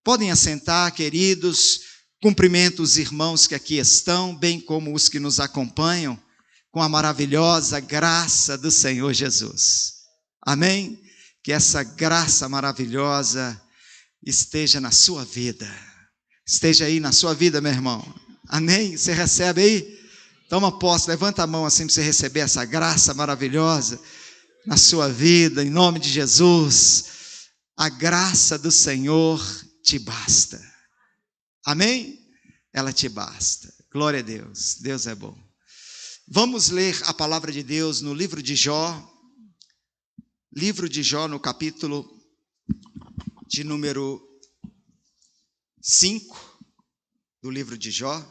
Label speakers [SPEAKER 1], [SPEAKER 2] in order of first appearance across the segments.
[SPEAKER 1] Podem assentar, queridos. Cumprimento os irmãos que aqui estão, bem como os que nos acompanham, com a maravilhosa graça do Senhor Jesus. Amém? Que essa graça maravilhosa esteja na sua vida. Esteja aí na sua vida, meu irmão. Amém? Você recebe aí? Toma posse, levanta a mão assim para você receber essa graça maravilhosa na sua vida, em nome de Jesus. A graça do Senhor te basta. Amém? Ela te basta. Glória a Deus. Deus é bom. Vamos ler a palavra de Deus no livro de Jó. Livro de Jó, no capítulo de número 5 do livro de Jó.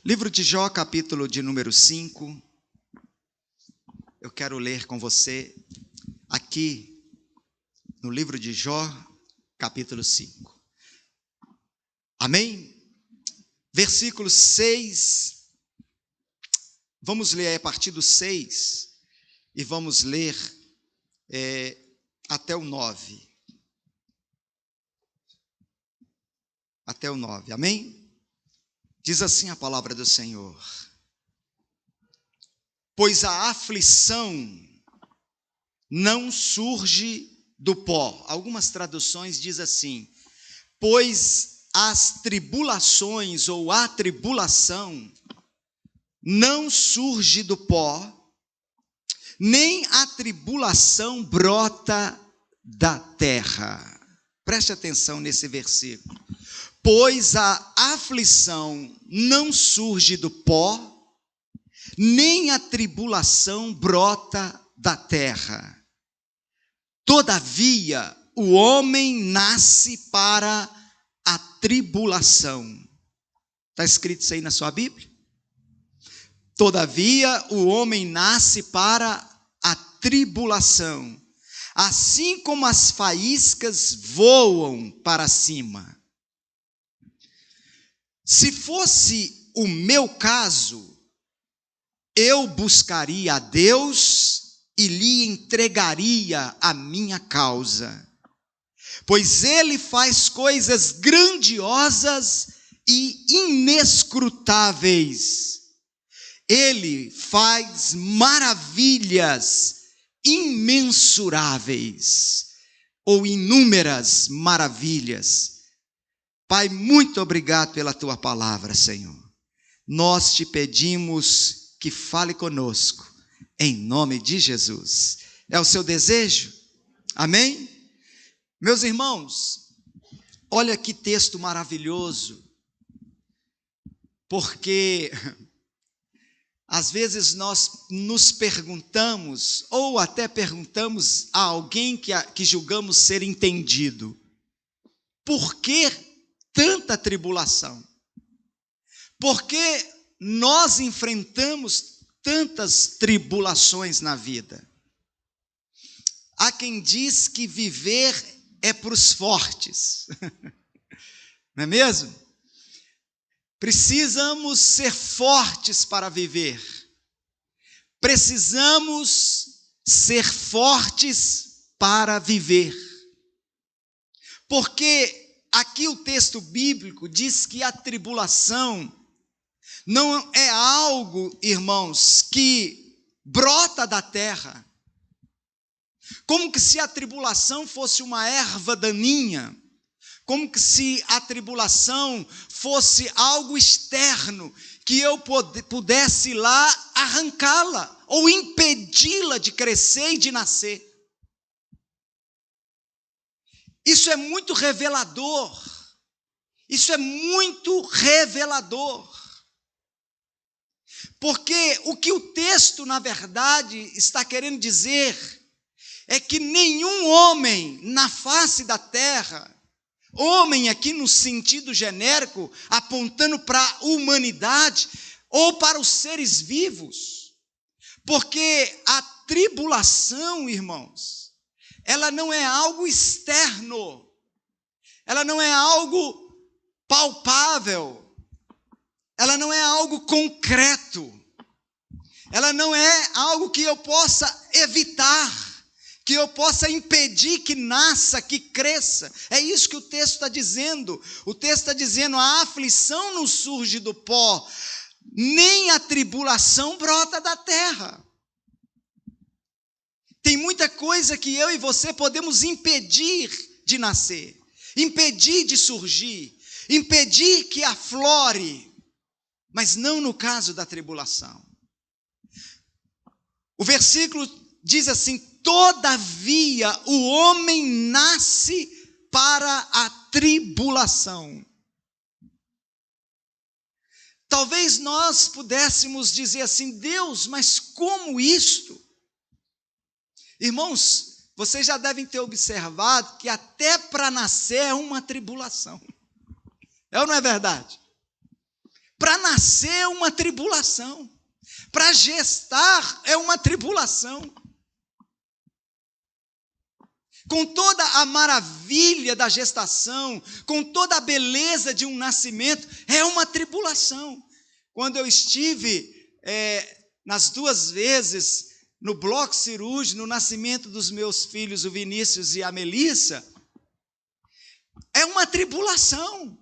[SPEAKER 1] Livro de Jó, capítulo de número 5. Eu quero ler com você aqui no livro de Jó, capítulo 5. Amém? Versículo 6. Vamos ler a partir do 6 e vamos ler até o 9. Até o 9, amém? Diz assim a palavra do Senhor: pois a aflição não surge do pó. Algumas traduções dizem assim: pois as tribulações ou a tribulação não surge do pó, nem a tribulação brota da terra. Preste atenção nesse versículo. Pois a aflição não surge do pó, nem a tribulação brota da terra. Todavia, o homem nasce para a tribulação. Está escrito isso aí na sua Bíblia? Todavia, o homem nasce para a tribulação, assim como as faíscas voam para cima. Se fosse o meu caso, eu buscaria a Deus e lhe entregaria a minha causa, pois Ele faz coisas grandiosas e inescrutáveis. Ele faz maravilhas imensuráveis, ou inúmeras maravilhas. Pai, muito obrigado pela Tua palavra, Senhor. Nós te pedimos que fale conosco, em nome de Jesus. É o seu desejo? Amém? Meus irmãos, olha que texto maravilhoso, porque às vezes nós nos perguntamos, ou até perguntamos a alguém que julgamos ser entendido: por que tanta tribulação? Por que nós enfrentamos tantas tribulações na vida? Há quem diz que viver é para os fortes, não é mesmo? Precisamos ser fortes para viver. Precisamos ser fortes para viver. Porque aqui o texto bíblico diz que a tribulação não é algo, irmãos, que brota da terra. Como que se a tribulação fosse uma erva daninha. Como que se a tribulação fosse algo externo, que eu pudesse ir lá arrancá-la, ou impedi-la de crescer e de nascer. Isso é muito revelador. Isso é muito revelador. Porque o que o texto, na verdade, está querendo dizer é que nenhum homem na face da terra, homem aqui no sentido genérico, apontando para a humanidade ou para os seres vivos, porque a tribulação, irmãos, ela não é algo externo, ela não é algo palpável, ela não é algo concreto, ela não é algo que eu possa evitar, que eu possa impedir que nasça, que cresça. É isso que o texto está dizendo. O texto está dizendo: a aflição não surge do pó, nem a tribulação brota da terra. Tem muita coisa que eu e você podemos impedir de nascer, impedir de surgir, impedir que aflore, mas não no caso da tribulação. O versículo diz assim: todavia o homem nasce para a tribulação. Talvez nós pudéssemos dizer assim: Deus, mas como isto? Irmãos, vocês já devem ter observado que até para nascer é uma tribulação. É ou não é verdade? Para nascer é uma tribulação. Para gestar é uma tribulação. Com toda a maravilha da gestação, com toda a beleza de um nascimento, é uma tribulação. Quando eu estive nas 2 vezes no bloco cirúrgico, no nascimento dos meus filhos, o Vinícius e a Melissa, é uma tribulação.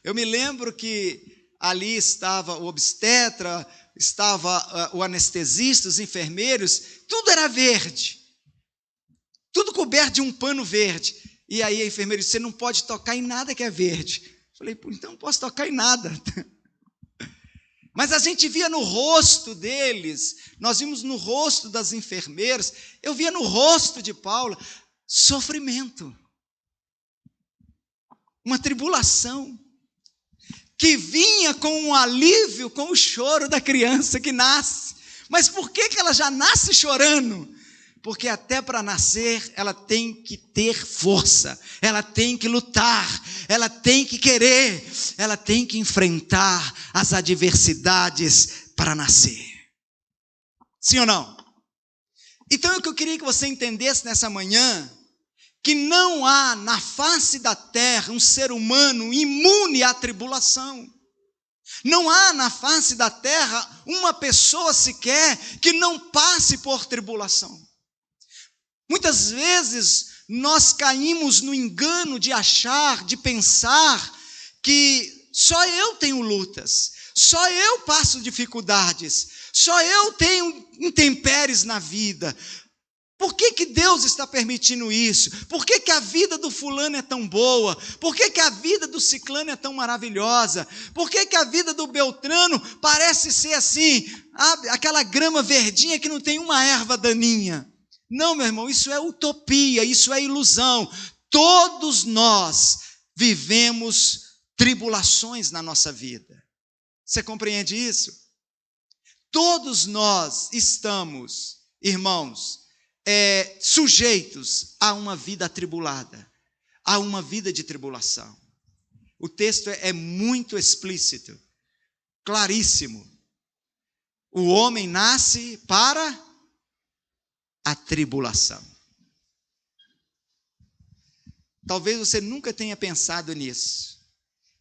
[SPEAKER 1] Eu me lembro que ali estava o obstetra, estava o anestesista, os enfermeiros, tudo era verde. Tudo coberto de um pano verde. E aí a enfermeira disse: você não pode tocar em nada que é verde. Eu falei: então não posso tocar em nada. Mas a gente via no rosto deles, nós vimos no rosto das enfermeiras, eu via no rosto de Paula, sofrimento. Uma tribulação, que vinha com um alívio, com o choro da criança que nasce. Mas por que ela já nasce chorando? Porque até para nascer, ela tem que ter força, ela tem que lutar, ela tem que querer, ela tem que enfrentar as adversidades para nascer. Sim ou não? Então, o que eu queria que você entendesse nessa manhã, que não há na face da terra um ser humano imune à tribulação. Não há na face da terra uma pessoa sequer que não passe por tribulação. Muitas vezes nós caímos no engano de achar, de pensar que só eu tenho lutas, só eu passo dificuldades, só eu tenho intempéries na vida. Por que Deus está permitindo isso? Por que a vida do fulano é tão boa? Por que a vida do ciclano é tão maravilhosa? Por que a vida do Beltrano parece ser assim, aquela grama verdinha que não tem uma erva daninha? Não, meu irmão, isso é utopia, isso é ilusão. Todos nós vivemos tribulações na nossa vida. Você compreende isso? Todos nós estamos, irmãos, sujeitos a uma vida atribulada, a uma vida de tribulação. O texto é muito explícito, claríssimo. O homem nasce para a tribulação. Talvez você nunca tenha pensado nisso,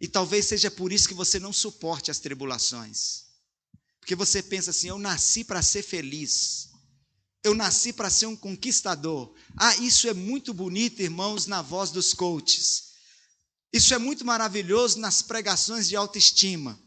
[SPEAKER 1] e talvez seja por isso que você não suporte as tribulações, porque você pensa assim: eu nasci para ser feliz, eu nasci para ser um conquistador. Isso é muito bonito, irmãos, na voz dos coaches, isso é muito maravilhoso nas pregações de autoestima,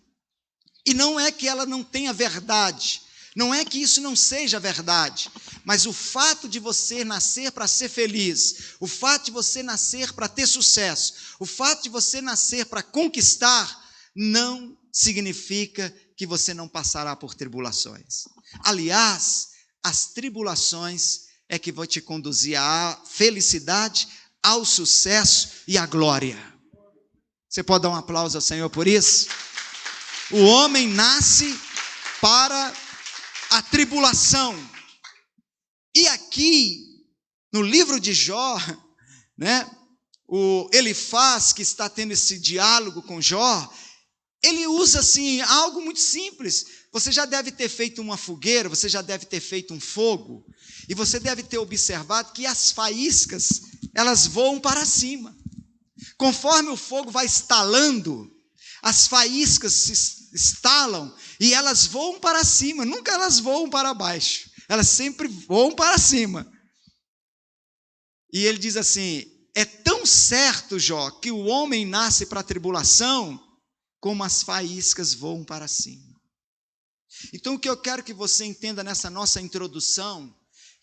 [SPEAKER 1] e não é que ela não tenha verdade, não é que isso não seja verdade, mas o fato de você nascer para ser feliz, o fato de você nascer para ter sucesso, o fato de você nascer para conquistar, não significa que você não passará por tribulações. Aliás, as tribulações é que vão te conduzir à felicidade, ao sucesso e à glória. Você pode dar um aplauso ao Senhor por isso? O homem nasce para a tribulação. E aqui, no livro de Jó, o Elifaz, que está tendo esse diálogo com Jó, ele usa assim, algo muito simples. Você já deve ter feito uma fogueira, você já deve ter feito um fogo, e você deve ter observado que as faíscas, elas voam para cima. Conforme o fogo vai estalando, as faíscas se estalam e elas voam para cima, nunca elas voam para baixo, elas sempre voam para cima. E ele diz assim: é tão certo, Jó, que o homem nasce para a tribulação, como as faíscas voam para cima. Então, o que eu quero que você entenda nessa nossa introdução,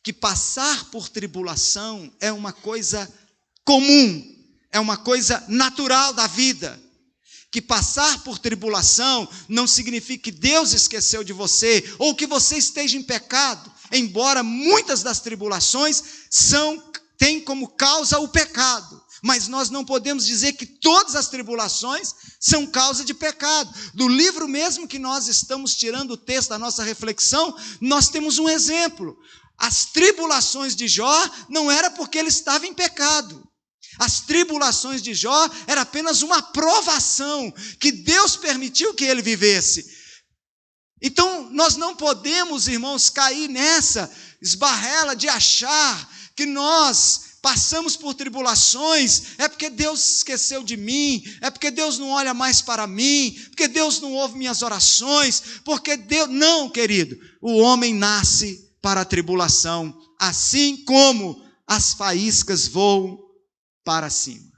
[SPEAKER 1] que passar por tribulação é uma coisa comum, é uma coisa natural da vida. Que passar por tribulação não significa que Deus esqueceu de você, ou que você esteja em pecado, embora muitas das tribulações têm como causa o pecado, mas nós não podemos dizer que todas as tribulações são causa de pecado. Do livro mesmo que nós estamos tirando o texto da nossa reflexão, nós temos um exemplo. As tribulações de Jó não era porque ele estava em pecado. As tribulações de Jó era apenas uma provação que Deus permitiu que ele vivesse. Então, nós não podemos, irmãos, cair nessa esbarrela de achar que nós passamos por tribulações, é porque Deus esqueceu de mim, é porque Deus não olha mais para mim, porque Deus não ouve minhas orações, porque Deus... Não, querido, o homem nasce para a tribulação, assim como as faíscas voam para cima.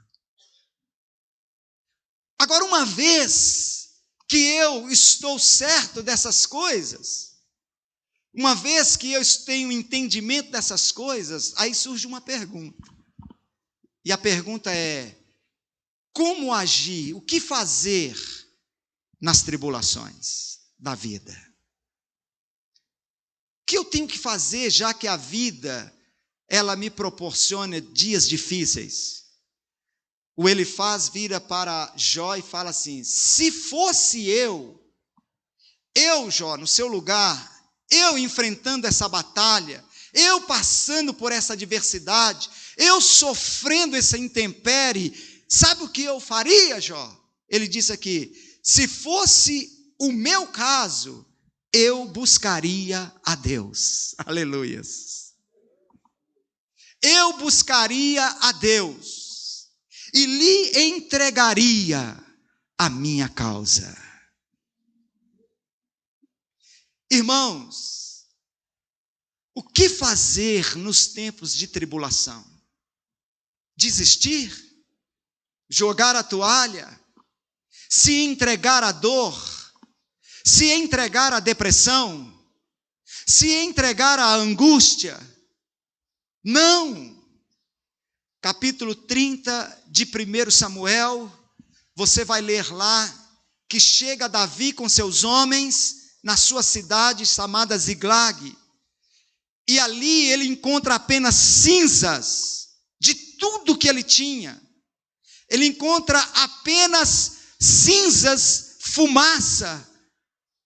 [SPEAKER 1] Agora, uma vez que eu estou certo dessas coisas, uma vez que eu tenho entendimento dessas coisas, aí surge uma pergunta. E a pergunta é: como agir, o que fazer nas tribulações da vida? O que eu tenho que fazer, já que a vida, ela me proporciona dias difíceis? O Elifaz vira para Jó e fala assim: se fosse eu, Jó, no seu lugar, eu enfrentando essa batalha, eu passando por essa adversidade, eu sofrendo essa intempérie, sabe o que eu faria, Jó? Ele disse aqui: se fosse o meu caso, eu buscaria a Deus. Aleluias. Eu buscaria a Deus e lhe entregaria a minha causa. Irmãos, o que fazer nos tempos de tribulação? Desistir? Jogar a toalha? Se entregar à dor? Se entregar à depressão? Se entregar à angústia? Não! Capítulo 30 de 1 Samuel, você vai ler lá que chega Davi com seus homens na sua cidade chamada Ziglag, e ali ele encontra apenas cinzas de tudo que ele tinha. Ele encontra apenas cinzas, fumaça,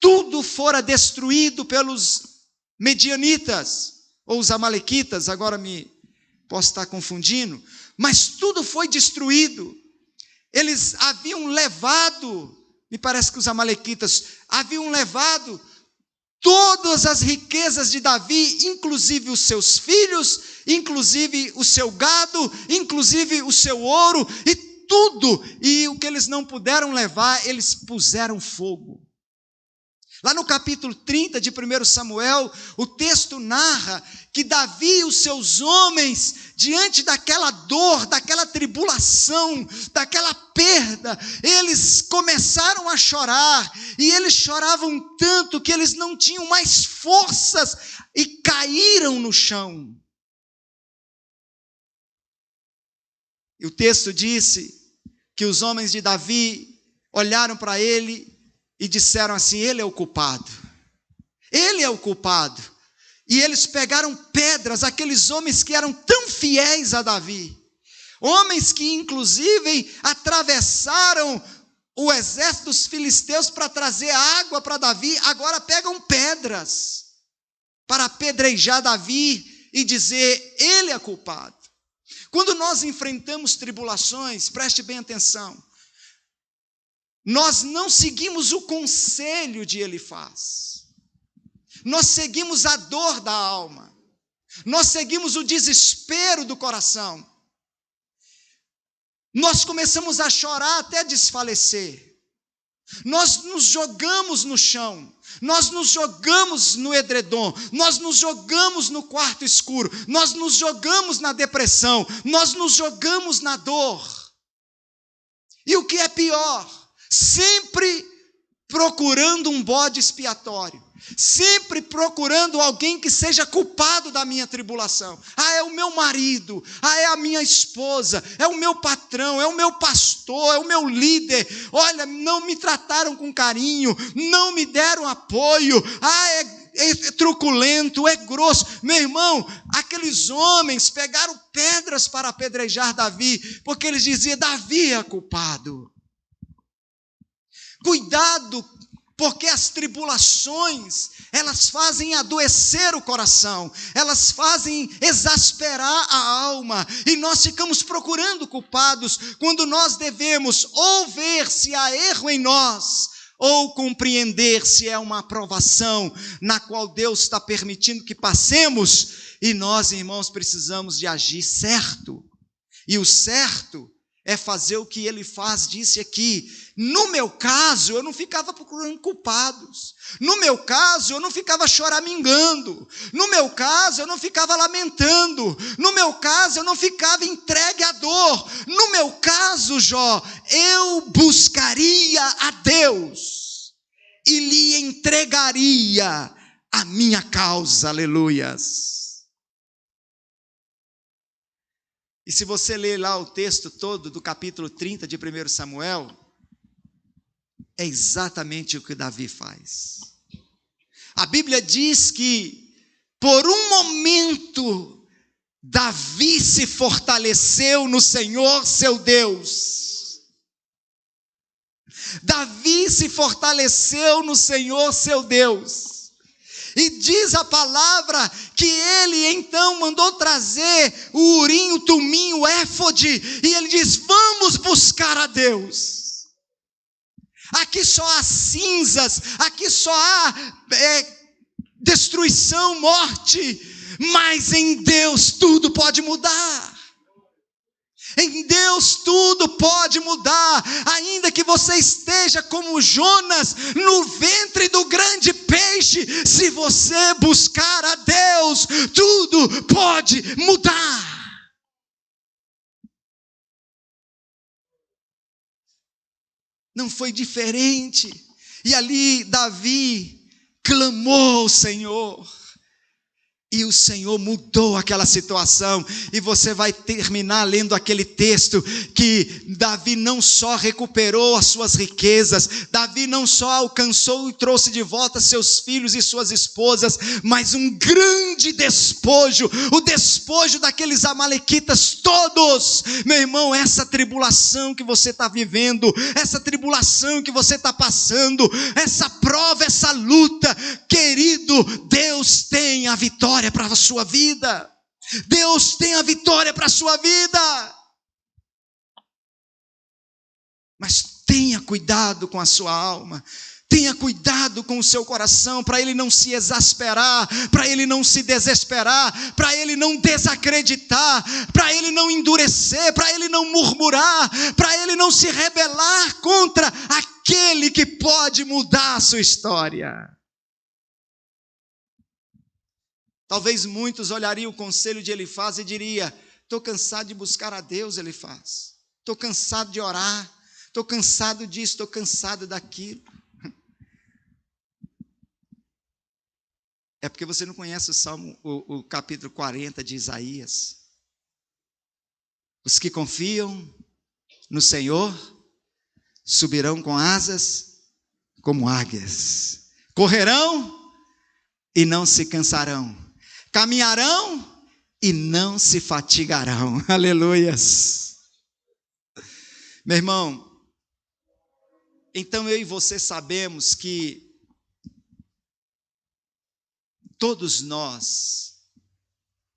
[SPEAKER 1] tudo fora destruído pelos medianitas, ou os amalequitas, agora posso estar confundindo, mas tudo foi destruído. Eles haviam levado, me parece que os amalequitas haviam levado todas as riquezas de Davi, inclusive os seus filhos, inclusive o seu gado, inclusive o seu ouro, e tudo. E o que eles não puderam levar, eles puseram fogo. Lá no capítulo 30 de 1 Samuel, o texto narra que Davi e os seus homens, diante daquela dor, daquela tribulação, daquela perda, eles começaram a chorar, e eles choravam tanto que eles não tinham mais forças e caíram no chão. E o texto disse que os homens de Davi olharam para ele e disseram assim: ele é o culpado, ele é o culpado. E eles pegaram pedras, aqueles homens que eram tão fiéis a Davi, homens que inclusive atravessaram o exército dos filisteus para trazer água para Davi, agora pegam pedras para apedrejar Davi e dizer: ele é culpado. Quando nós enfrentamos tribulações, preste bem atenção, nós não seguimos o conselho de Elifaz, nós seguimos a dor da alma, nós seguimos o desespero do coração, nós começamos a chorar até desfalecer, Nós nos jogamos no chão, nós nos jogamos no edredom, nós nos jogamos no quarto escuro, nós nos jogamos na depressão, nós nos jogamos na dor. E o que é pior, sempre procurando um bode expiatório, sempre procurando alguém que seja culpado da minha tribulação. É o meu marido, é a minha esposa, é o meu patrão, é o meu pastor, é o meu líder. Olha, não me trataram com carinho, não me deram apoio, é truculento, é grosso. Meu irmão, aqueles homens pegaram pedras para apedrejar Davi, porque eles diziam: Davi é culpado. Cuidado, porque as tribulações, elas fazem adoecer o coração, elas fazem exasperar a alma, e nós ficamos procurando culpados, quando nós devemos ou ver se há erro em nós, ou compreender se é uma aprovação na qual Deus está permitindo que passemos, e nós, irmãos, precisamos de agir certo, e o certo é fazer o que Elifaz disse aqui. No meu caso, eu não ficava procurando culpados. No meu caso, eu não ficava choramingando. No meu caso, eu não ficava lamentando. No meu caso, eu não ficava entregue à dor. No meu caso, Jó, eu buscaria a Deus e lhe entregaria a minha causa. Aleluias. E se você ler lá o texto todo do capítulo 30 de 1 Samuel, é exatamente o que Davi faz. A Bíblia diz que, por um momento, Davi se fortaleceu no Senhor seu Deus. Davi se fortaleceu no Senhor seu Deus. E diz a palavra que ele então mandou trazer o urim, o tumim, o éfode, e ele diz: vamos buscar a Deus. Aqui só há cinzas, aqui só há destruição, morte, mas em Deus tudo pode mudar. Em Deus tudo pode mudar, ainda que você esteja como Jonas no ventre do grande peixe. Se você buscar a Deus, tudo pode mudar. Não foi diferente. E ali Davi clamou ao Senhor. E o Senhor mudou aquela situação, e você vai terminar lendo aquele texto, que Davi não só recuperou as suas riquezas, Davi não só alcançou e trouxe de volta seus filhos e suas esposas, mas um grande despojo, o despojo daqueles amalequitas todos. Meu irmão, essa tribulação que você está vivendo, essa tribulação que você está passando, essa prova, essa luta, querido, Deus tem a vitória para a sua vida. Deus tem a vitória para a sua vida. Mas tenha cuidado com a sua alma. Tenha cuidado com o seu coração, para ele não se exasperar, para ele não se desesperar, para ele não desacreditar, para ele não endurecer, para ele não murmurar, para ele não se rebelar contra aquele que pode mudar a sua história. Talvez muitos olhariam o conselho de Elifaz e diriam: estou cansado de buscar a Deus, Elifaz. Estou cansado de orar. Estou cansado disso, estou cansado daquilo. É porque você não conhece o capítulo 40 de Isaías. Os que confiam no Senhor subirão com asas como águias. Correrão e não se cansarão. Caminharão e não se fatigarão. Aleluias. Meu irmão, então eu e você sabemos que todos nós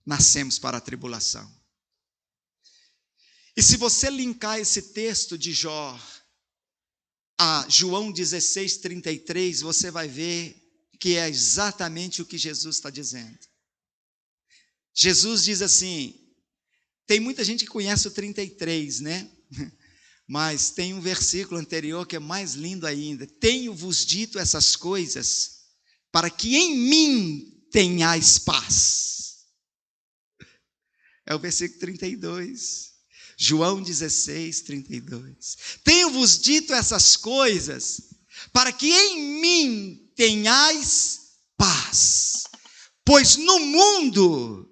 [SPEAKER 1] nascemos para a tribulação. E se você linkar esse texto de Jó a João 16:33, você vai ver que é exatamente o que Jesus está dizendo. Jesus diz assim, tem muita gente que conhece o 33, né? Mas tem um versículo anterior que é mais lindo ainda. Tenho-vos dito essas coisas, para que em mim tenhais paz. É o versículo 32. João 16, 32. Tenho-vos dito essas coisas, para que em mim tenhais paz. Pois no mundo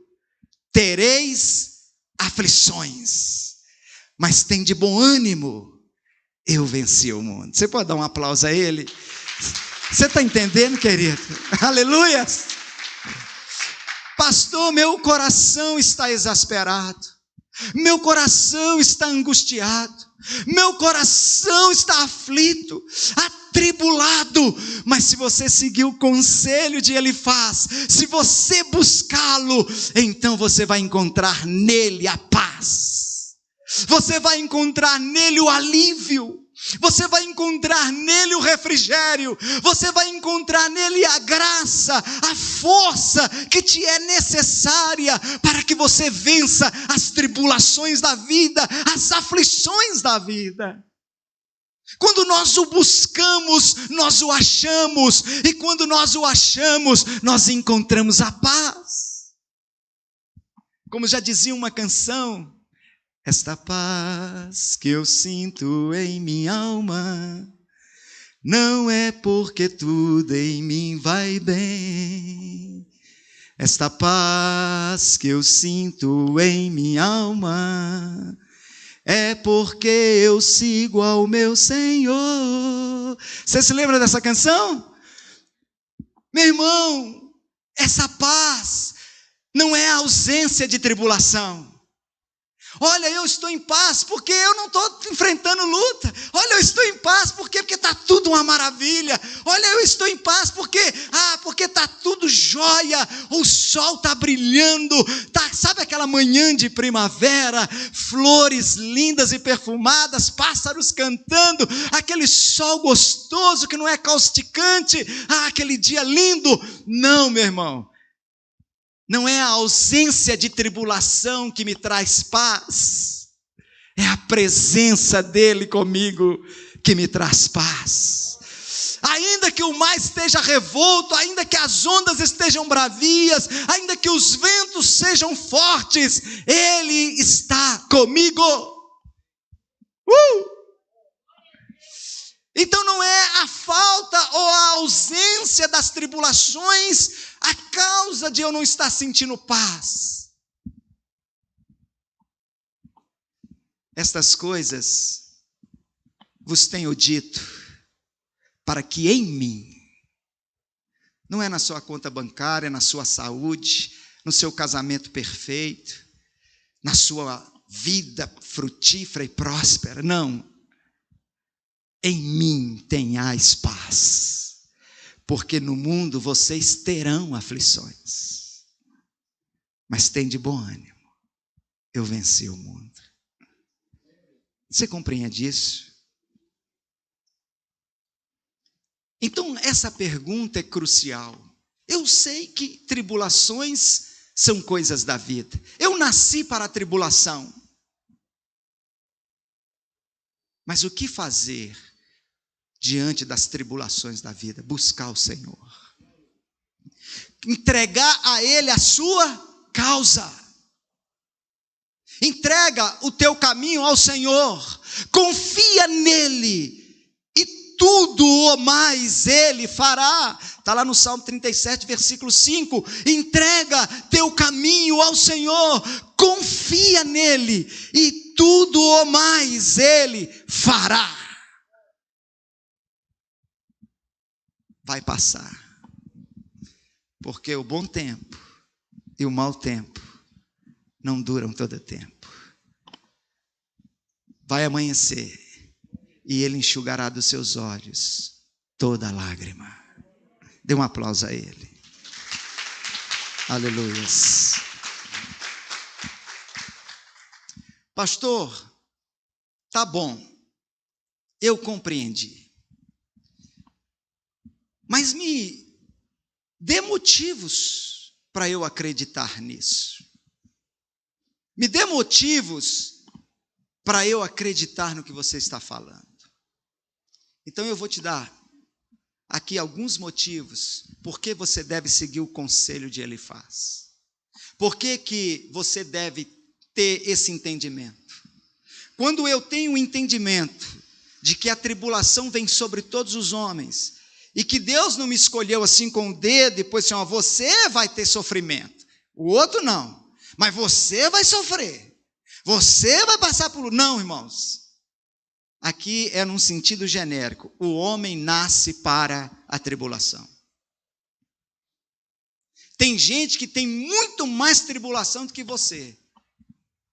[SPEAKER 1] tereis aflições, mas tende bom ânimo, eu venci o mundo. Você pode dar um aplauso a ele? Você está entendendo, querido? Aleluia! Pastor, meu coração está exasperado, meu coração está angustiado, meu coração está aflito, atribulado. Mas se você seguir o conselho de Elifaz, se você buscá-lo, então você vai encontrar nele a paz. Você vai encontrar nele o alívio, você vai encontrar nele o refrigério, você vai encontrar nele a graça, a força que te é necessária para que você vença as tribulações da vida, as aflições da vida. Quando nós o buscamos, nós o achamos, e quando nós o achamos, nós encontramos a paz. Como já dizia uma canção, esta paz que eu sinto em minha alma, não é porque tudo em mim vai bem. Esta paz que eu sinto em minha alma, é porque eu sigo ao meu Senhor. Você se lembra dessa canção? Meu irmão, essa paz não é a ausência de tribulação. Olha, eu estou em paz porque eu não estou enfrentando luta. Olha, eu estou em paz porque está tudo uma maravilha. Olha, eu estou em paz porque está tudo jóia. O sol está brilhando. Sabe aquela manhã de primavera? Flores lindas e perfumadas, pássaros cantando, aquele sol gostoso que não é causticante. Aquele dia lindo. Não, meu irmão. Não é a ausência de tribulação que me traz paz, é a presença dele comigo que me traz paz. Ainda que o mar esteja revolto, ainda que as ondas estejam bravias, ainda que os ventos sejam fortes, ele está comigo. Então não é a falta ou a ausência das tribulações a causa de eu não estar sentindo paz. Estas coisas vos tenho dito, para que em mim, não é na sua conta bancária, na sua saúde, no seu casamento perfeito, na sua vida frutífera e próspera, não. Em mim tenhais paz. Porque no mundo vocês terão aflições, mas tende bom ânimo, eu venci o mundo. Você compreende isso? Então essa pergunta é crucial. Eu sei que tribulações são coisas da vida. Eu nasci para a tribulação. Mas o que fazer diante das tribulações da vida? Buscar o Senhor, entregar a Ele a sua causa, entrega o teu caminho ao Senhor, confia nele, e tudo o mais Ele fará. Está lá no Salmo 37, versículo 5, entrega teu caminho ao Senhor, confia nele, e tudo o mais Ele fará. Vai passar, porque o bom tempo e o mau tempo não duram todo tempo. Vai amanhecer e Ele enxugará dos seus olhos toda lágrima. Dê um aplauso a Ele. Aleluias. Pastor, tá bom, eu compreendi. Mas me dê motivos para eu acreditar nisso. Me dê motivos para eu acreditar no que você está falando. Então eu vou te dar aqui alguns motivos por que você deve seguir o conselho de Elifaz. Por que você deve ter esse entendimento? Quando eu tenho o entendimento de que a tribulação vem sobre todos os homens, e que Deus não me escolheu assim com o dedo, e depois assim, você vai ter sofrimento, o outro não, mas você vai sofrer, você vai passar por... Não, irmãos, aqui é num sentido genérico, o homem nasce para a tribulação. Tem gente que tem muito mais tribulação do que você,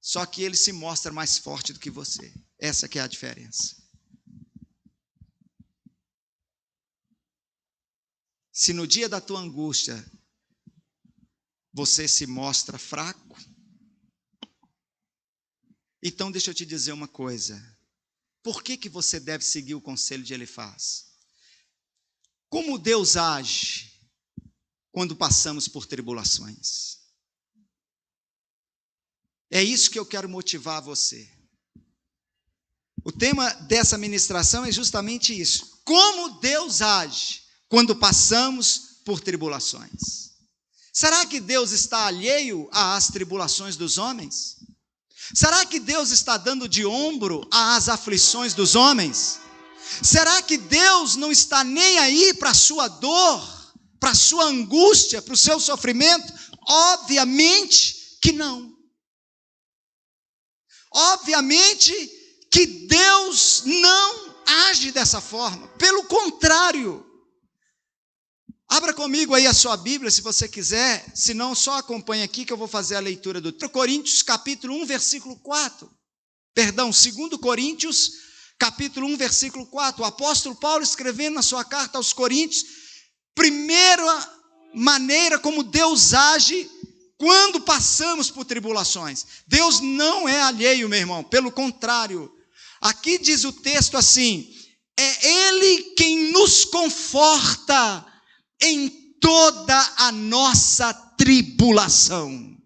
[SPEAKER 1] só que ele se mostra mais forte do que você. Essa que é a diferença. Se no dia da tua angústia você se mostra fraco, então deixa eu te dizer uma coisa. Por que você deve seguir o conselho de Elifaz? Como Deus age quando passamos por tribulações? É isso que eu quero motivar você. O tema dessa ministração é justamente isso. Como Deus age quando passamos por tribulações? Será que Deus está alheio às tribulações dos homens? Será que Deus está dando de ombro às aflições dos homens? Será que Deus não está nem aí para a sua dor, para a sua angústia, para o seu sofrimento? Obviamente que não. Obviamente que Deus não age dessa forma. Pelo contrário. Abra comigo aí a sua Bíblia, se você quiser, se não, só acompanhe aqui que eu vou fazer a leitura do 1 Coríntios, capítulo 1, versículo 4. Perdão, 2 Coríntios, capítulo 1, versículo 4. O apóstolo Paulo escrevendo na sua carta aos Coríntios, primeira maneira como Deus age quando passamos por tribulações. Deus não é alheio, meu irmão, pelo contrário. Aqui diz o texto assim: é Ele quem nos conforta em toda a nossa tribulação.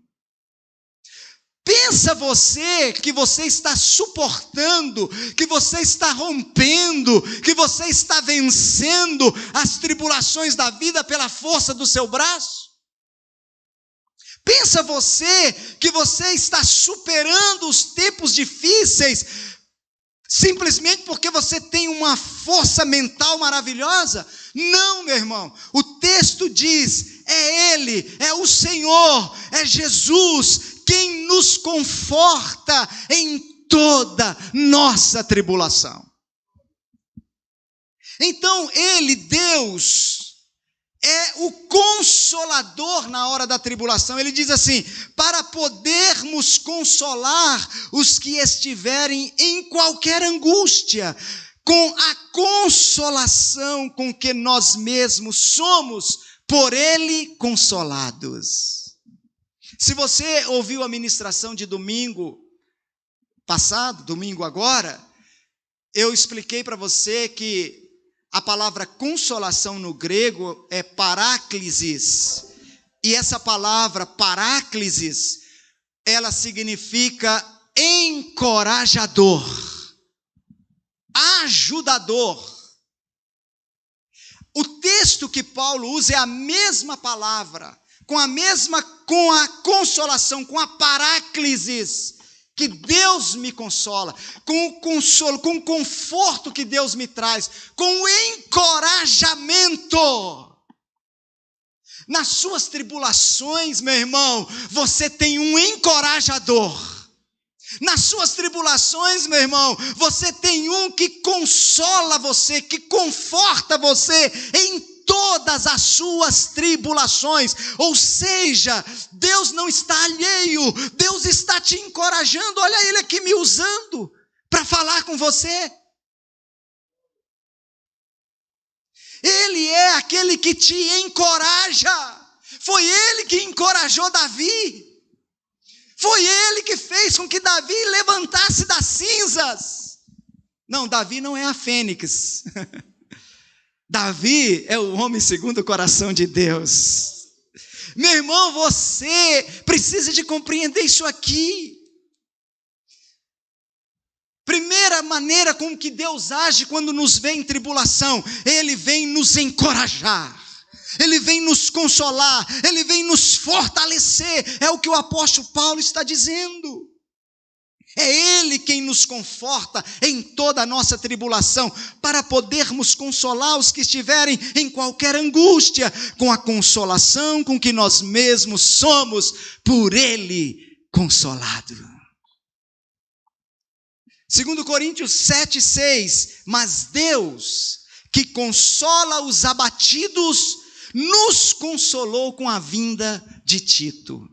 [SPEAKER 1] Pensa você que você está suportando, que você está rompendo, que você está vencendo as tribulações da vida pela força do seu braço? Pensa você que você está superando os tempos difíceis simplesmente porque você tem uma força mental maravilhosa? Não, meu irmão. O texto diz, é Ele, é o Senhor, é Jesus quem nos conforta em toda nossa tribulação. Então Ele, Deus, é o consolador na hora da tribulação. Ele diz assim: para podermos consolar os que estiverem em qualquer angústia, com a consolação com que nós mesmos somos por Ele consolados. Se você ouviu a ministração de domingo passado, domingo agora, eu expliquei para você que a palavra consolação no grego é paráclisis. E essa palavra paráclisis, ela significa encorajador, ajudador. O texto que Paulo usa é a mesma palavra, com a consolação, com a paráclisis, que Deus me consola, com o consolo, com o conforto que Deus me traz, com o encorajamento. Nas suas tribulações, meu irmão, você tem um encorajador. Nas suas tribulações, meu irmão, você tem um que consola você, que conforta você em todas as suas tribulações. Ou seja, Deus não está alheio, Deus está te encorajando. Olha Ele aqui me usando para falar com você. Ele é aquele que te encoraja. Foi Ele que encorajou Davi. Foi Ele que fez com que Davi levantasse das cinzas. Não, Davi não é a fênix. Davi é o homem segundo o coração de Deus. Meu irmão, você precisa de compreender isso aqui. Primeira maneira com que Deus age quando nos vê em tribulação, Ele vem nos encorajar, Ele vem nos consolar, Ele vem nos fortalecer. É o que o apóstolo Paulo está dizendo. É Ele quem nos conforta em toda a nossa tribulação, para podermos consolar os que estiverem em qualquer angústia, com a consolação com que nós mesmos somos por Ele consolado. 2 Coríntios 7,6, mas Deus, que consola os abatidos, nos consolou com a vinda de Tito.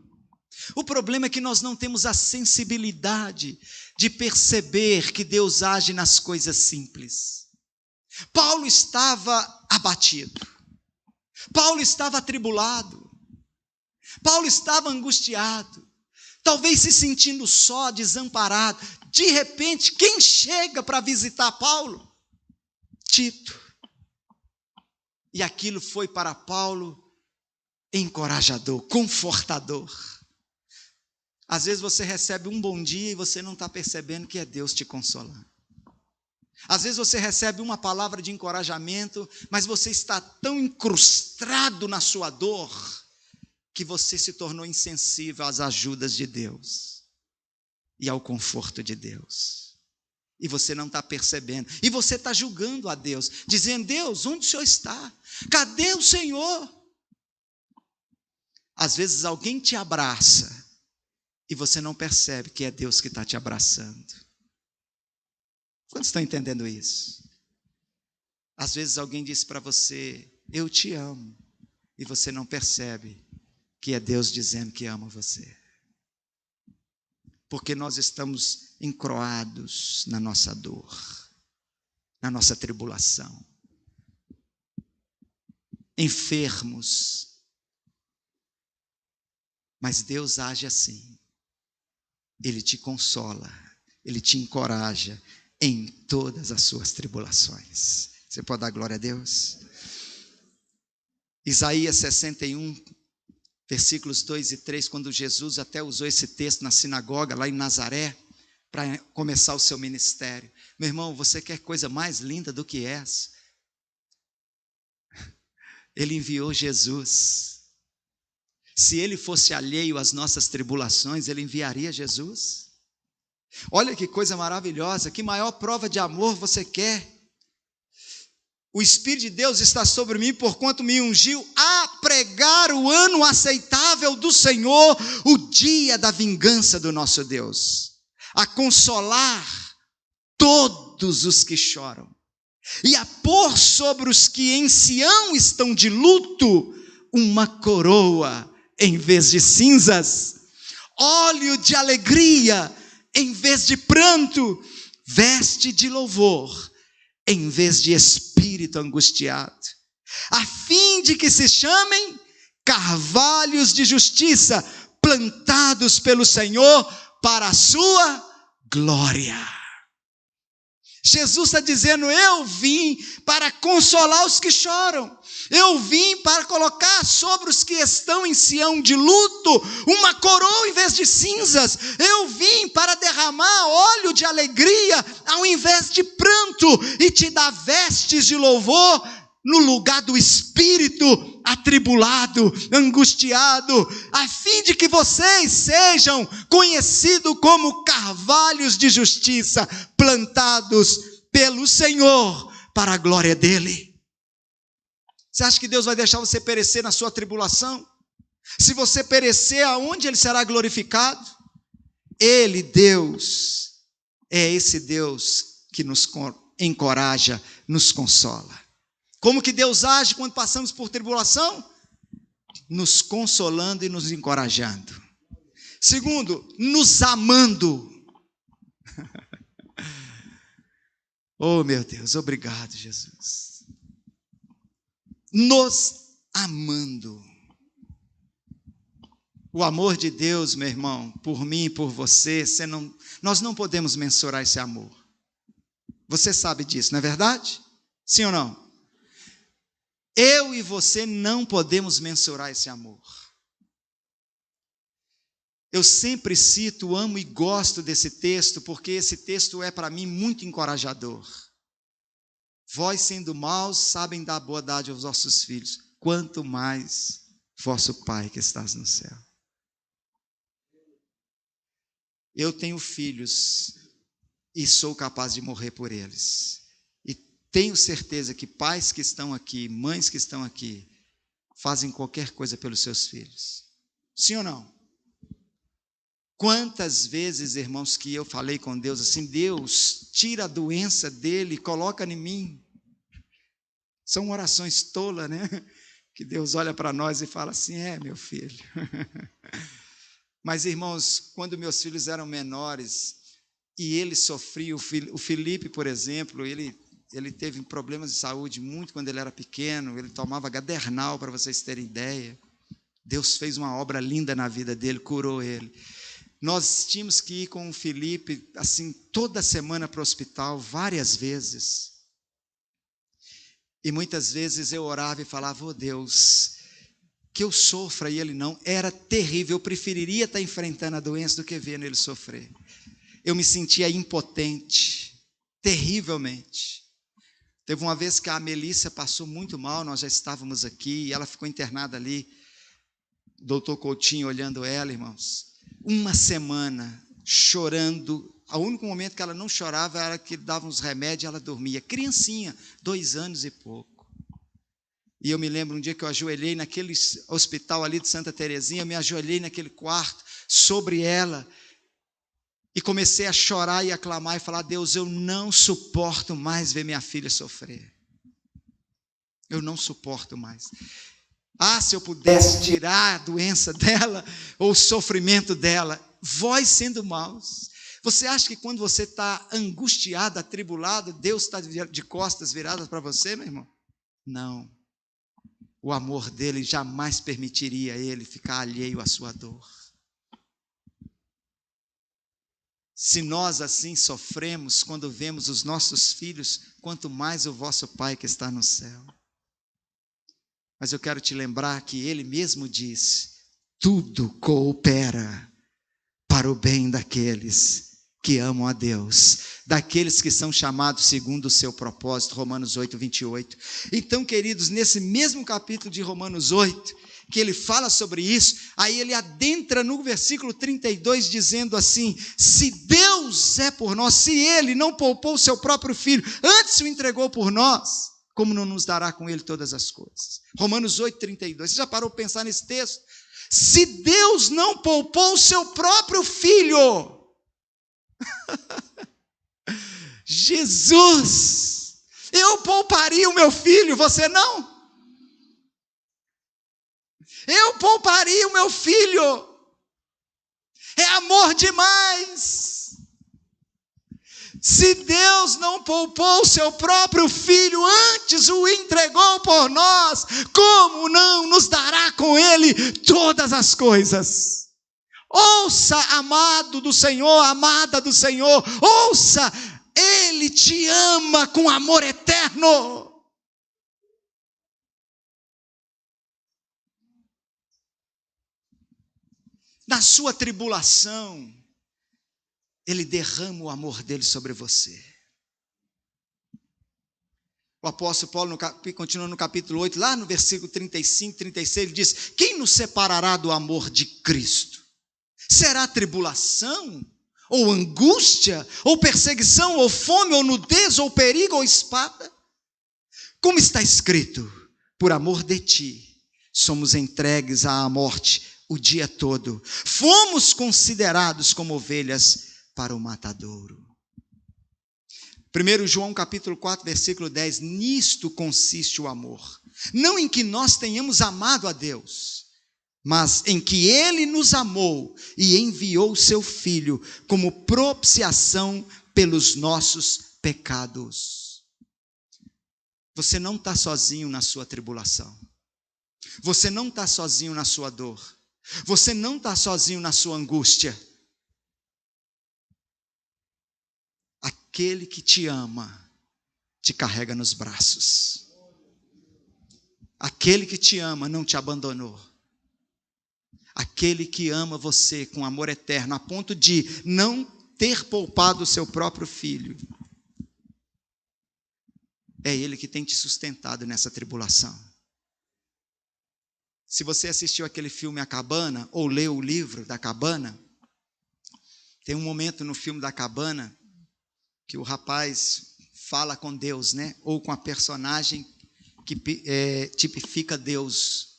[SPEAKER 1] O problema é que nós não temos a sensibilidade de perceber que Deus age nas coisas simples. Paulo estava abatido, Paulo estava atribulado, Paulo estava angustiado, talvez se sentindo só, desamparado. De repente, quem chega para visitar Paulo? Tito. E aquilo foi para Paulo encorajador, confortador. Às vezes você recebe um bom dia e você não está percebendo que é Deus te consolando. Às vezes você recebe uma palavra de encorajamento, mas você está tão incrustado na sua dor que você se tornou insensível às ajudas de Deus e ao conforto de Deus. E você não está percebendo. E você está julgando a Deus, dizendo: Deus, onde o Senhor está? Cadê o Senhor? Às vezes alguém te abraça e você não percebe que é Deus que está te abraçando. Quantos estão entendendo isso? Às vezes alguém diz para você: eu te amo, e você não percebe que é Deus dizendo que ama você. Porque nós estamos encroados na nossa dor, na nossa tribulação, enfermos. Mas Deus age assim. Ele te consola, Ele te encoraja em todas as suas tribulações. Você pode dar glória a Deus? Isaías 61, versículos 2 e 3, quando Jesus até usou esse texto na sinagoga, lá em Nazaré, para começar o seu ministério. Meu irmão, você quer coisa mais linda do que essa? Ele enviou Jesus. Se Ele fosse alheio às nossas tribulações, Ele enviaria Jesus? Olha que coisa maravilhosa, que maior prova de amor você quer? O Espírito de Deus está sobre mim, porquanto me ungiu a pregar o ano aceitável do Senhor, o dia da vingança do nosso Deus, a consolar todos os que choram, e a pôr sobre os que em Sião estão de luto, uma coroa em vez de cinzas, óleo de alegria em vez de pranto, veste de louvor em vez de espírito angustiado, a fim de que se chamem carvalhos de justiça, plantados pelo Senhor para a sua glória. Jesus está dizendo: eu vim para consolar os que choram, eu vim para colocar sobre os que estão em Sião de luto, uma coroa em vez de cinzas, eu vim para derramar óleo de alegria ao invés de pranto, e te dar vestes de louvor no lugar do espírito atribulado, angustiado, a fim de que vocês sejam conhecidos como carvalhos de justiça, plantados pelo Senhor para a glória dele. Você acha que Deus vai deixar você perecer na sua tribulação? Se você perecer, aonde Ele será glorificado? Ele, Deus, é esse Deus que nos encoraja, nos consola. Como que Deus age quando passamos por tribulação? Nos consolando e nos encorajando. Segundo, nos amando. Oh, meu Deus, obrigado, Jesus. Nos amando. O amor de Deus, meu irmão, por mim e por você, nós não podemos mensurar esse amor. Você sabe disso, não é verdade? Sim ou não? Eu e você não podemos mensurar esse amor. Eu sempre cito, amo e gosto desse texto, porque esse texto é para mim muito encorajador. Vós, sendo maus, sabem dar boa dádiva aos vossos filhos, quanto mais vosso Pai que estás no céu. Eu tenho filhos e sou capaz de morrer por eles. E tenho certeza que pais que estão aqui, mães que estão aqui, fazem qualquer coisa pelos seus filhos. Sim ou não? Quantas vezes, irmãos, que eu falei com Deus assim, Deus, tira a doença dele e coloca em mim. São orações tolas, né? Que Deus olha para nós e fala assim, meu filho. Mas, irmãos, quando meus filhos eram menores e eles sofriam, o Felipe, por exemplo, ele teve problemas de saúde muito quando ele era pequeno, ele tomava Gadernal, para vocês terem ideia. Deus fez uma obra linda na vida dele, curou ele. Nós tínhamos que ir com o Felipe, assim, toda semana para o hospital, várias vezes. E muitas vezes eu orava e falava, oh Deus, que eu sofra e ele não. Era terrível, eu preferiria estar enfrentando a doença do que vendo ele sofrer. Eu me sentia impotente, terrivelmente. Teve uma vez que a Melissa passou muito mal, nós já estávamos aqui, e ela ficou internada ali, o doutor Coutinho olhando ela, irmãos. Uma semana chorando, o único momento que ela não chorava era que ele dava uns remédios e ela dormia, criancinha, 2 anos e pouco. E eu me lembro um dia que eu ajoelhei naquele hospital ali de Santa Terezinha, eu me ajoelhei naquele quarto, sobre ela, e comecei a chorar e a clamar e falar, Deus, eu não suporto mais ver minha filha sofrer. Eu não suporto mais. Se eu pudesse tirar a doença dela, ou o sofrimento dela, vós sendo maus. Você acha que quando você está angustiado, atribulado, Deus está de costas viradas para você, meu irmão? Não. O amor dele jamais permitiria ele ficar alheio à sua dor. Se nós assim sofremos quando vemos os nossos filhos, quanto mais o vosso Pai que está no céu. Mas eu quero te lembrar que ele mesmo diz, tudo coopera para o bem daqueles que amam a Deus, daqueles que são chamados segundo o seu propósito, Romanos 8, 28. Então, queridos, nesse mesmo capítulo de Romanos 8, que ele fala sobre isso, aí ele adentra no versículo 32, dizendo assim, se Deus é por nós, se ele não poupou o seu próprio filho, antes o entregou por nós, como não nos dará com ele todas as coisas? Romanos 8, 32. Você já parou para pensar nesse texto? Se Deus não poupou o seu próprio filho, Jesus, eu pouparia o meu filho, você não? Eu pouparia o meu filho. É amor demais. Se Deus não poupou o seu próprio filho, antes o entregou por nós, como não nos dará com ele todas as coisas? Ouça, amado do Senhor, amada do Senhor, ouça, ele te ama com amor eterno. Na sua tribulação, ele derrama o amor dele sobre você. O apóstolo Paulo, continua no capítulo 8, lá no versículo 35, 36, ele diz, quem nos separará do amor de Cristo? Será tribulação, ou angústia, ou perseguição, ou fome, ou nudez, ou perigo, ou espada? Como está escrito, por amor de ti, somos entregues à morte o dia todo. Fomos considerados como ovelhas para o matadouro. 1 João capítulo 4, versículo 10, nisto consiste o amor. Não em que nós tenhamos amado a Deus, mas em que Ele nos amou e enviou o seu Filho como propiciação pelos nossos pecados. Você não está sozinho na sua tribulação. Você não está sozinho na sua dor. Você não está sozinho na sua angústia. Aquele que te ama, te carrega nos braços. Aquele que te ama não te abandonou. Aquele que ama você com amor eterno, a ponto de não ter poupado o seu próprio filho, é Ele que tem te sustentado nessa tribulação. Se você assistiu aquele filme A Cabana, ou leu o livro da Cabana, tem um momento no filme da Cabana que o rapaz fala com Deus, né? Ou com a personagem que tipifica Deus.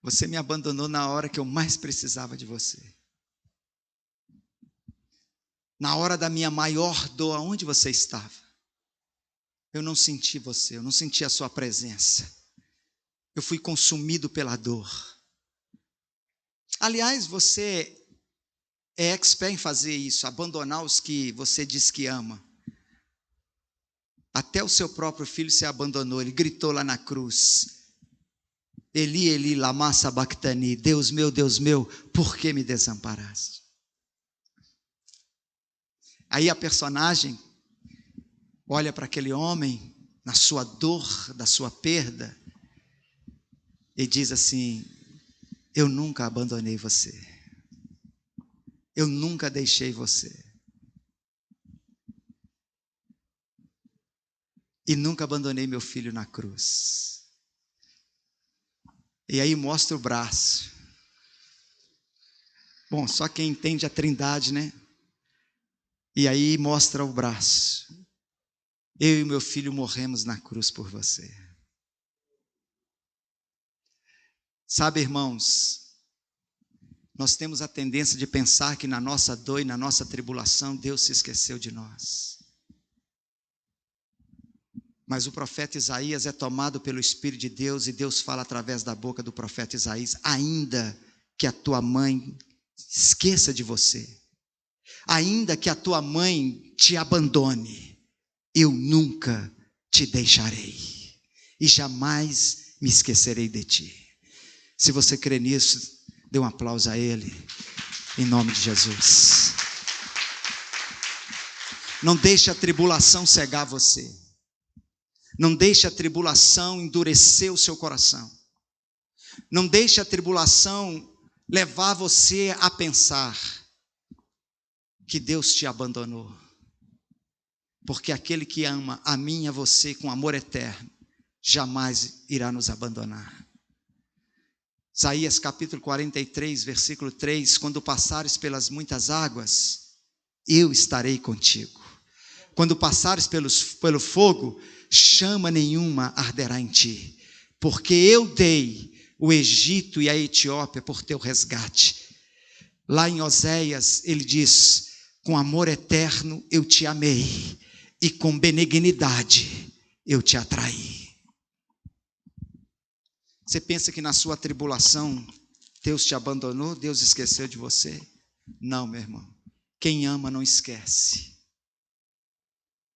[SPEAKER 1] Você me abandonou na hora que eu mais precisava de você. Na hora da minha maior dor, aonde você estava? Eu não senti você, eu não senti a sua presença. Eu fui consumido pela dor. Aliás, você é expert em fazer isso, abandonar os que você diz que ama. Até o seu próprio filho se abandonou, ele gritou lá na cruz: Eli, Eli, lama sabachthani, Deus meu, por que me desamparaste? Aí a personagem olha para aquele homem, na sua dor, da sua perda, e diz assim: eu nunca abandonei você. Eu nunca deixei você. E nunca abandonei meu filho na cruz. E aí mostra o braço. Bom, só quem entende a Trindade, né? E aí mostra o braço. Eu e meu filho morremos na cruz por você. Sabe, irmãos, nós temos a tendência de pensar que na nossa dor e na nossa tribulação, Deus se esqueceu de nós. Mas o profeta Isaías é tomado pelo Espírito de Deus e Deus fala através da boca do profeta Isaías: ainda que a tua mãe esqueça de você, ainda que a tua mãe te abandone, eu nunca te deixarei e jamais me esquecerei de ti. Se você crê nisso, dê um aplauso a Ele, em nome de Jesus. Não deixe a tribulação cegar você. Não deixe a tribulação endurecer o seu coração. Não deixe a tribulação levar você a pensar que Deus te abandonou. Porque aquele que ama a mim e a você com amor eterno, jamais irá nos abandonar. Isaías capítulo 43, versículo 3, quando passares pelas muitas águas, eu estarei contigo. Quando passares pelo fogo, chama nenhuma arderá em ti, porque eu dei o Egito e a Etiópia por teu resgate. Lá em Oséias ele diz: com amor eterno eu te amei, e com benignidade eu te atraí. Você pensa que na sua tribulação Deus te abandonou, Deus esqueceu de você? Não, meu irmão. Quem ama não esquece.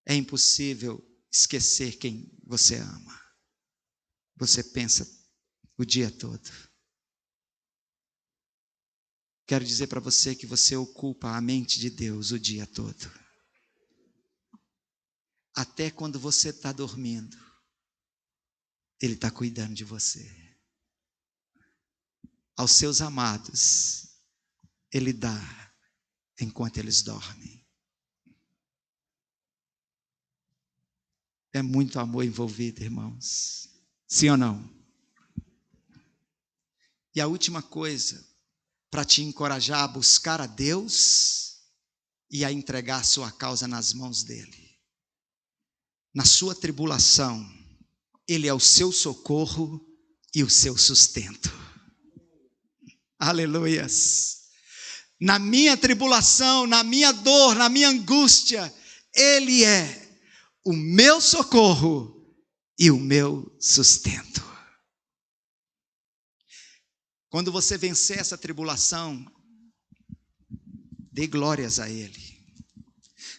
[SPEAKER 1] É impossível esquecer quem você ama. Você pensa o dia todo. Quero dizer para você que você ocupa a mente de Deus o dia todo. Até quando você está dormindo, Ele está cuidando de você. Aos seus amados, Ele dá enquanto eles dormem. É muito amor envolvido, irmãos. Sim ou não? E a última coisa, para te encorajar a buscar a Deus e a entregar a sua causa nas mãos dEle. Na sua tribulação, Ele é o seu socorro e o seu sustento. Aleluias. Na minha tribulação, na minha dor, na minha angústia, Ele é o meu socorro e o meu sustento. Quando você vencer essa tribulação, dê glórias a Ele.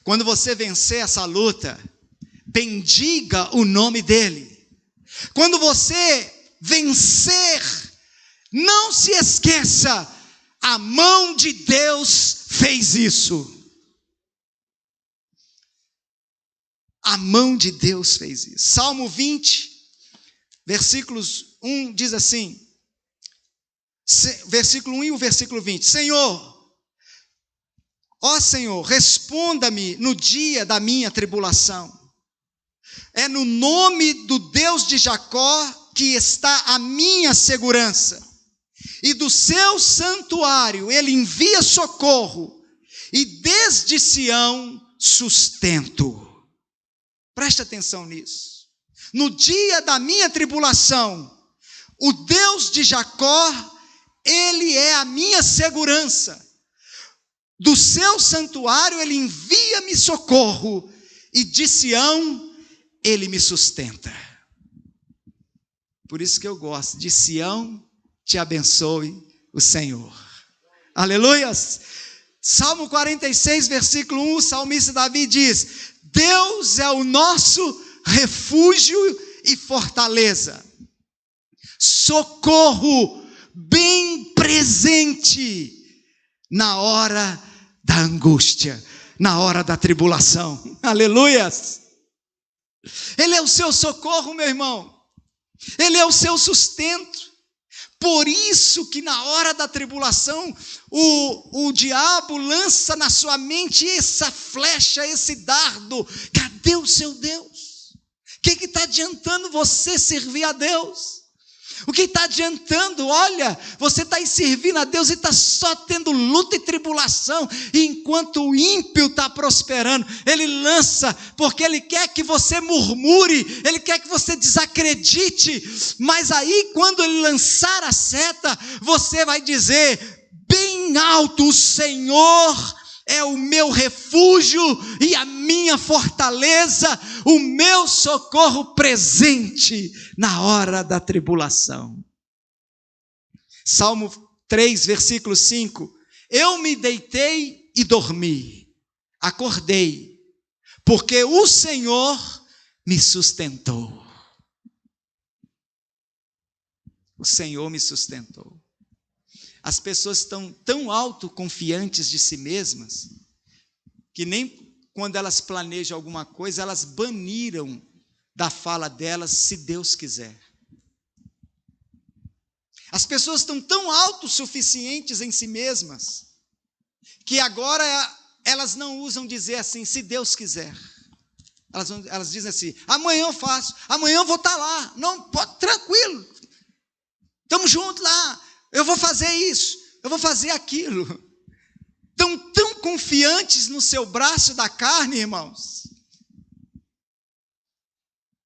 [SPEAKER 1] Quando você vencer essa luta, bendiga o nome dEle. Quando você vencer, não se esqueça, a mão de Deus fez isso. A mão de Deus fez isso. Salmo 20, versículos 1 diz assim, versículo 1 e o versículo 20. Senhor, ó Senhor, responda-me no dia da minha tribulação. É no nome do Deus de Jacó que está a minha segurança. E do seu santuário ele envia socorro. E desde Sião sustento. Preste atenção nisso. No dia da minha tribulação, o Deus de Jacó, ele é a minha segurança. Do seu santuário ele envia-me socorro. E de Sião ele me sustenta. Por isso que eu gosto. De Sião te abençoe o Senhor. Aleluias. Salmo 46, versículo 1, o salmista Davi diz: Deus é o nosso refúgio e fortaleza, socorro bem presente na hora da angústia, na hora da tribulação. Aleluias! Ele é o seu socorro, meu irmão. Ele é o seu sustento. Por isso que na hora da tribulação, o diabo lança na sua mente essa flecha, esse dardo. Cadê o seu Deus? O que está adiantando você servir a Deus? O que está adiantando? Olha, você está aí servindo a Deus e está só tendo luta e tribulação, e enquanto o ímpio está prosperando, ele lança, porque ele quer que você murmure, ele quer que você desacredite, mas aí quando ele lançar a seta, você vai dizer bem alto: o Senhor é o meu refúgio e a minha fortaleza, o meu socorro presente na hora da tribulação. Salmo 3, versículo 5. Eu me deitei e dormi, acordei, porque o Senhor me sustentou. O Senhor me sustentou. As pessoas estão tão autoconfiantes de si mesmas, que nem quando elas planejam alguma coisa, elas baniram da fala delas, se Deus quiser. As pessoas estão tão autossuficientes em si mesmas, que agora elas não usam dizer assim, se Deus quiser. Elas dizem assim, amanhã eu faço, amanhã eu vou estar lá, não, pode, tranquilo, estamos juntos lá. Eu vou fazer isso, eu vou fazer aquilo. Estão tão confiantes no seu braço da carne, irmãos,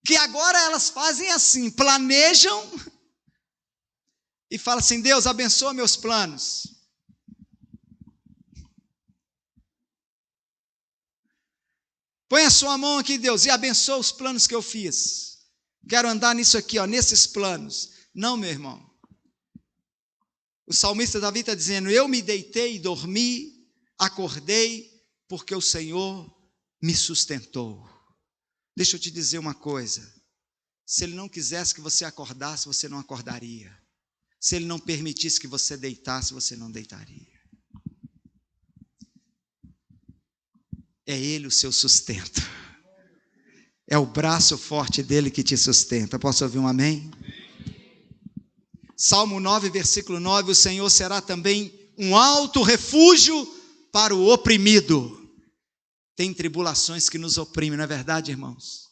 [SPEAKER 1] que agora elas fazem assim, planejam e falam assim, Deus abençoa meus planos. Põe a sua mão aqui, Deus, e abençoa os planos que eu fiz. Quero andar nisso aqui, ó, nesses planos. Não, meu irmão. O salmista Davi está dizendo, eu me deitei e dormi, acordei, porque o Senhor me sustentou. Deixa eu te dizer uma coisa, se Ele não quisesse que você acordasse, você não acordaria. Se Ele não permitisse que você deitasse, você não deitaria. É Ele o seu sustento. É o braço forte dEle que te sustenta. Posso ouvir um amém? Salmo 9, versículo 9, o Senhor será também um alto refúgio para o oprimido. Tem tribulações que nos oprimem, não é verdade, irmãos?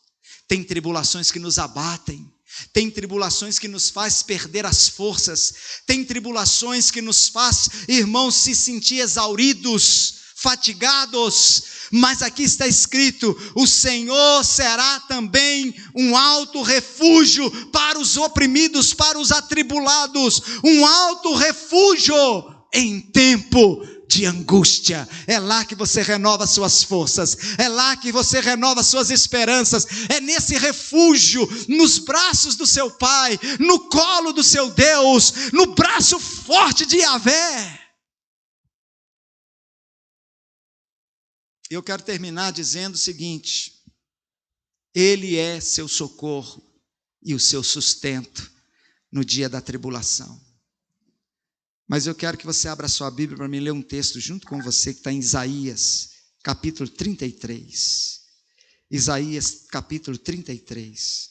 [SPEAKER 1] Tem tribulações que nos abatem, tem tribulações que nos faz perder as forças, tem tribulações que nos faz, irmãos, se sentir exauridos, fatigados, mas aqui está escrito, o Senhor será também um alto refúgio para os oprimidos, para os atribulados, um alto refúgio em tempo de angústia. É lá que você renova suas forças, é lá que você renova suas esperanças, é nesse refúgio, nos braços do seu Pai, no colo do seu Deus, no braço forte de Yahvé. Eu quero terminar dizendo o seguinte, Ele é seu socorro e o seu sustento no dia da tribulação. Mas eu quero que você abra sua Bíblia para mim ler um texto junto com você que está em Isaías, capítulo 33. Isaías, capítulo 33.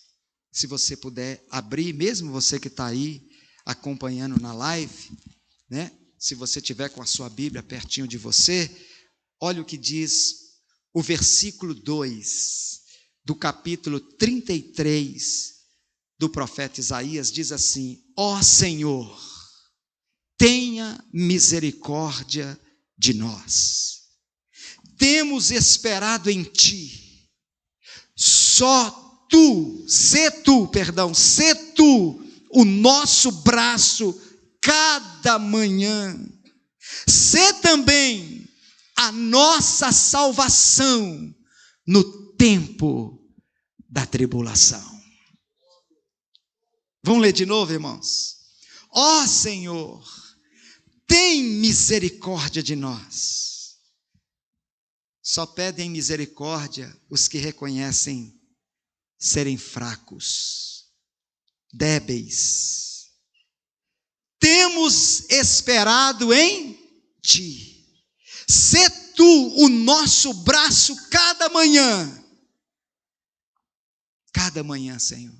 [SPEAKER 1] se você puder abrir, mesmo você que está aí acompanhando na live, né? Se você tiver com a sua Bíblia pertinho de você, olha o que diz o versículo 2 do capítulo 33 do profeta Isaías, diz assim: ó Senhor, tenha misericórdia de nós. Temos esperado em ti. Sê tu o nosso braço cada manhã. Sê também a nossa salvação no tempo da tribulação. Vamos ler de novo, irmãos? Ó Senhor, tem misericórdia de nós. Só pedem misericórdia os que reconhecem serem fracos, débeis. Temos esperado em ti. Sê tu o nosso braço cada manhã. Cada manhã, Senhor.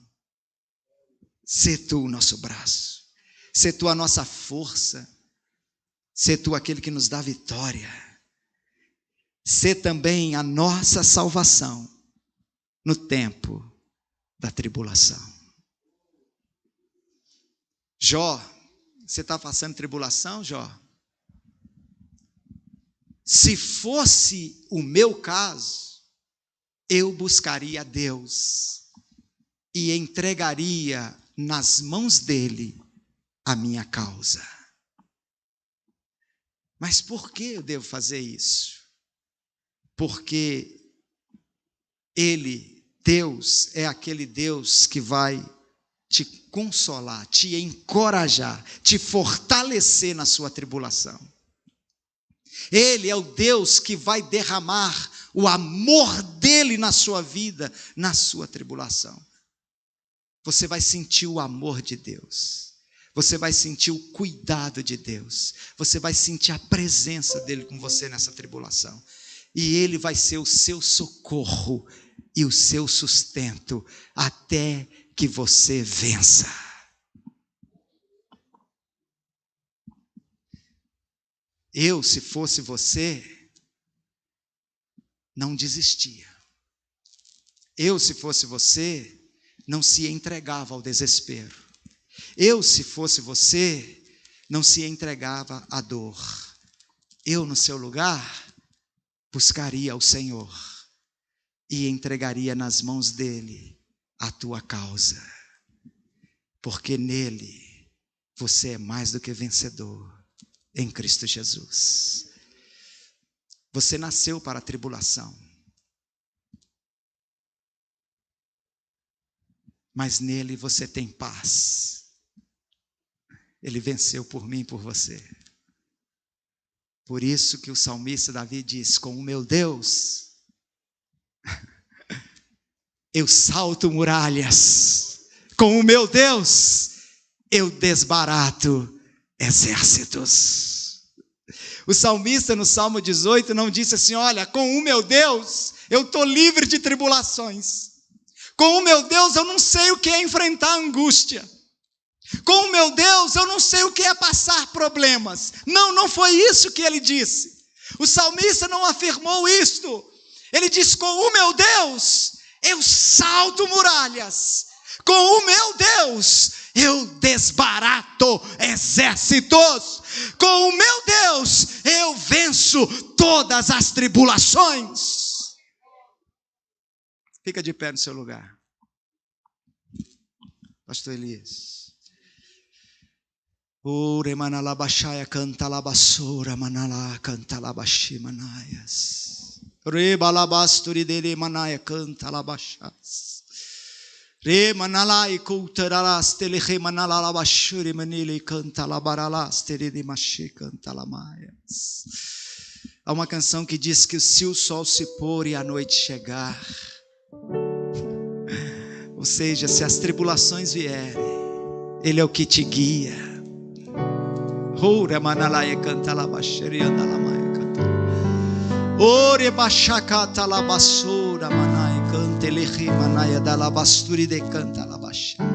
[SPEAKER 1] Sê tu o nosso braço. Sê tu a nossa força. Sê tu aquele que nos dá vitória. Sê também a nossa salvação no tempo da tribulação. Jó, você está passando tribulação, Jó? Se fosse o meu caso, eu buscaria a Deus e entregaria nas mãos dele a minha causa. Mas por que eu devo fazer isso? Porque ele, Deus, é aquele Deus que vai te consolar, te encorajar, te fortalecer na sua tribulação. Ele é o Deus que vai derramar o amor dele na sua vida, na sua tribulação. Você vai sentir o amor de Deus. Você vai sentir o cuidado de Deus. Você vai sentir a presença dele com você nessa tribulação. E ele vai ser o seu socorro e o seu sustento até que você vença. Eu, se fosse você, não desistia. Eu, se fosse você, não se entregava ao desespero. Eu, se fosse você, não se entregava à dor. Eu, no seu lugar, buscaria o Senhor e entregaria nas mãos dele a tua causa. Porque nele você é mais do que vencedor. Em Cristo Jesus. Você nasceu para a tribulação. Mas nele você tem paz. Ele venceu por mim e por você. Por isso que o salmista Davi diz: com o meu Deus, eu salto muralhas. Com o meu Deus, eu desbarato exércitos. O salmista no Salmo 18 não disse assim: olha, com o meu Deus eu estou livre de tribulações. Com o meu Deus eu não sei o que é enfrentar angústia. Com o meu Deus eu não sei o que é passar problemas. Não, não foi isso que ele disse. O salmista não afirmou isto. Ele diz: com o meu Deus eu salto muralhas. Com o meu Deus eu desbarato exércitos. Com o meu Deus eu venço todas as tribulações. Fica de pé no seu lugar. Pastor Elias. Ore manalabashaya canta labassura manala canta labashi manaias. Re balabasturi dele manaya canta labashas. Re manalai culteralas telehe manalabashuri manile canta labaralas terede machi canta lamaias. Há uma canção que diz que se o sol se pôr e a noite chegar, ou seja, se as tribulações vierem, Ele é o que te guia. Ore manalaia canta labasheri andalamaia canta. Ore bashakata labassura manai canta, ele rima, naia da labasturi de canta, labaixa.